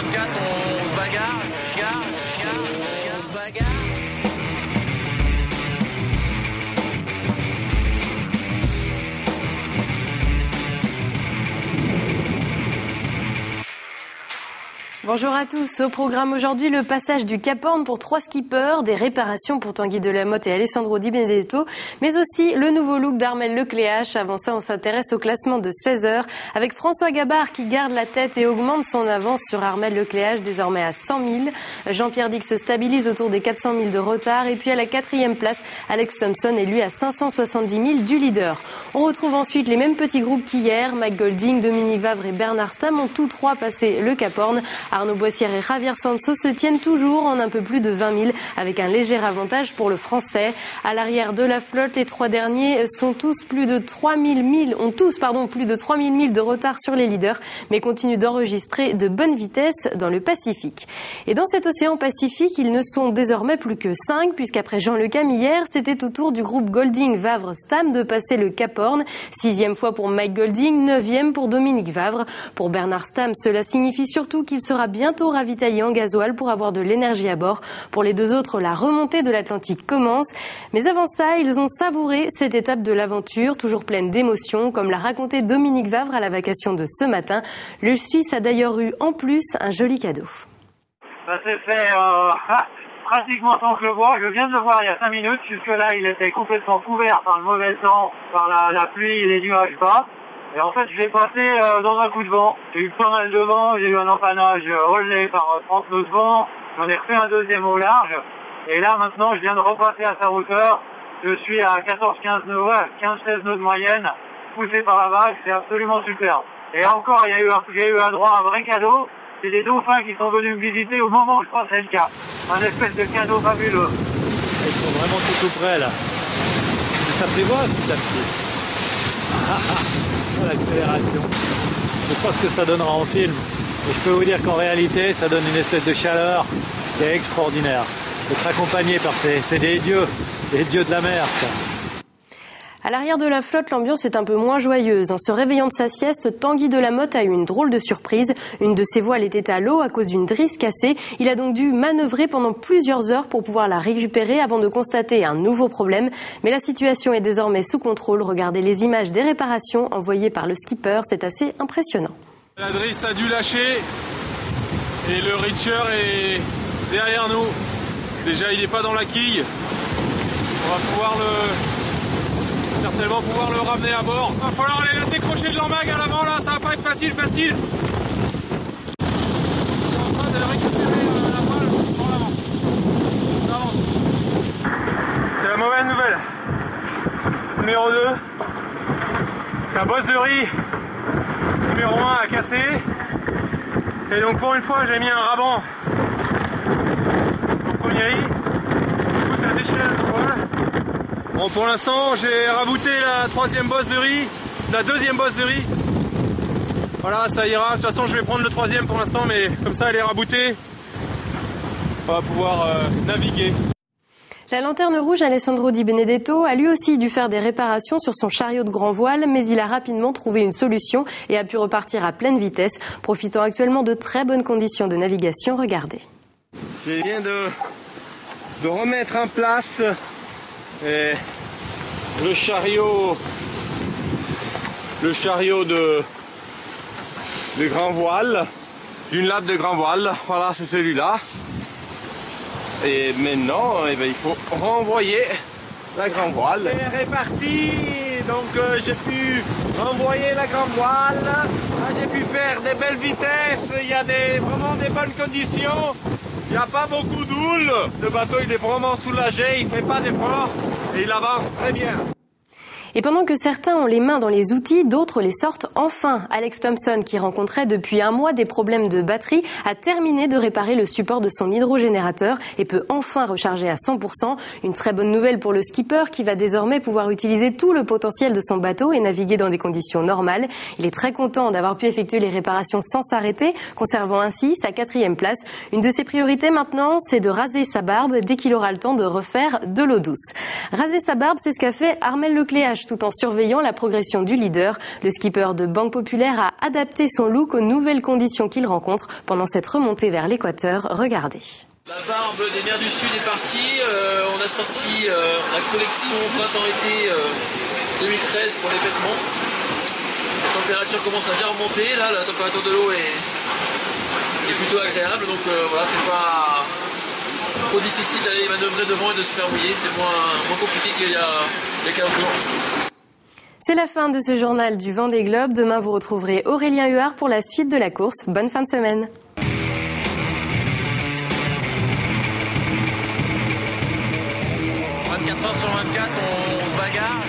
24, on se bagarre, on se bagarre. Bonjour à tous. Au programme aujourd'hui, le passage du Cap Horn pour 3 skippers, des réparations pour Tanguy Delamotte et Alessandro Di Benedetto, mais aussi le nouveau look d'Armel Lecléache. Avant ça, on s'intéresse au classement de 16 heures avec François Gabard qui garde la tête et augmente son avance sur Armel Lecléache, désormais à 100 000. Jean-Pierre Dick se stabilise autour des 400 000 de retard. Et puis à la 4e place, Alex Thompson est lui à 570 000 du leader. On retrouve ensuite les mêmes petits groupes qu'hier. Mike Golding, Dominique Vavre et Bernard Stamm ont tous trois passé le Cap Horn. Arnaud Boissière et Javier Sanso se tiennent toujours en un peu plus de 20 000 avec un léger avantage pour le Français. À l'arrière de la flotte, les 3 derniers ont tous plus de 3 000 milles de retard sur les leaders, mais continuent d'enregistrer de bonnes vitesses dans le Pacifique. Et dans cet océan Pacifique, ils ne sont désormais plus que 5, puisqu'après Jean Le Cam hier, c'était au tour du groupe Golding Vavre Stamm de passer le Cap Horn. 6e fois pour Mike Golding, 9e pour Dominique Vavre. Pour Bernard Stamm, cela signifie surtout qu'il sera bientôt ravitaillé en gasoil pour avoir de l'énergie à bord. Pour les deux autres, la remontée de l'Atlantique commence. Mais avant ça, ils ont savouré cette étape de l'aventure, toujours pleine d'émotions, comme l'a raconté Dominique Vavre à la vacation de ce matin. Le Suisse a d'ailleurs eu en plus un joli cadeau. Ça s'est fait pratiquement sans que je le vois. Je viens de le voir il y a 5 minutes. Jusque-là, il était complètement couvert par le mauvais temps, par la pluie et les nuages bas. Et en fait, je l'ai passé dans un coup de vent. J'ai eu pas mal de vent, j'ai eu un empannage relais par 30 nœuds de vent. J'en ai refait un deuxième au large. Et là, maintenant, je viens de repasser à sa hauteur. Je suis à 14-15 nœuds, 15-16 nœuds de moyenne, poussé par la vague. C'est absolument super. Et encore, j'ai eu un droit à un vrai cadeau. C'est des dauphins qui sont venus me visiter au moment où je passais le cap. Un espèce de cadeau fabuleux. Ils sont vraiment tout près, là. Ça prévoit tout à fait. L'accélération. Je pense que ça donnera en film. Et je peux vous dire qu'en réalité, ça donne une espèce de chaleur qui est extraordinaire. D'être accompagné par ces dieux, les dieux de la mer. Ça. À l'arrière de la flotte, l'ambiance est un peu moins joyeuse. En se réveillant de sa sieste, Tanguy Delamotte a eu une drôle de surprise. Une de ses voiles était à l'eau à cause d'une drisse cassée. Il a donc dû manœuvrer pendant plusieurs heures pour pouvoir la récupérer avant de constater un nouveau problème. Mais la situation est désormais sous contrôle. Regardez les images des réparations envoyées par le skipper. C'est assez impressionnant. La drisse a dû lâcher et le Reacher est derrière nous. Déjà, il n'est pas dans la quille. On va certainement pouvoir le ramener à bord. Il va falloir aller le décrocher de l'emmag à l'avant, là, ça va pas être facile. Ils sont en train de récupérer la voile en avant. Ça avance. C'est la mauvaise nouvelle. Numéro 2. La bosse de riz numéro 1 a cassé. Et donc pour une fois, j'ai mis un raban au premier riz. Du coup, ça a déchiré la voile. Bon, pour l'instant, j'ai rabouté la 3e bosse de riz, la 2e bosse de riz. Voilà, ça ira. De toute façon, je vais prendre le 3e pour l'instant, mais comme ça, elle est raboutée. On va pouvoir naviguer. La lanterne rouge Alessandro Di Benedetto a lui aussi dû faire des réparations sur son chariot de grand voile, mais il a rapidement trouvé une solution et a pu repartir à pleine vitesse, profitant actuellement de très bonnes conditions de navigation. Regardez. Je viens de remettre en place le chariot de grand voile, d'une lame de grand voile. Voilà, c'est celui-là. Et maintenant, il faut renvoyer la grand voile. C'est réparti, donc j'ai pu renvoyer la grand voile. J'ai pu faire des belles vitesses. Il y a vraiment des bonnes conditions. Il n'y a pas beaucoup d'houle. Le bateau il est vraiment soulagé, il ne fait pas d'effort et il avance très bien. Et pendant que certains ont les mains dans les outils, d'autres les sortent enfin. Alex Thompson, qui rencontrait depuis un mois des problèmes de batterie, a terminé de réparer le support de son hydrogénérateur et peut enfin recharger à 100%. Une très bonne nouvelle pour le skipper qui va désormais pouvoir utiliser tout le potentiel de son bateau et naviguer dans des conditions normales. Il est très content d'avoir pu effectuer les réparations sans s'arrêter, conservant ainsi sa 4e place. Une de ses priorités maintenant, c'est de raser sa barbe dès qu'il aura le temps de refaire de l'eau douce. Raser sa barbe, c'est ce qu'a fait Armel Lecléache tout en surveillant la progression du leader. Le skipper de Banque Populaire a adapté son look aux nouvelles conditions qu'il rencontre pendant cette remontée vers l'équateur. Regardez. La barbe des mers du Sud est partie. On a sorti la collection printemps-été 2013 pour les vêtements. La température commence à bien remonter. Là, la température de l'eau est plutôt agréable. Donc voilà, c'est pas trop difficile d'aller manœuvrer devant et de se faire mouiller. C'est moins compliqué qu'il y a 15 jours. C'est la fin de ce journal du Vendée Globe. Demain, vous retrouverez Aurélien Huard pour la suite de la course. Bonne fin de semaine. « 24 heures sur 24, on se bagarre.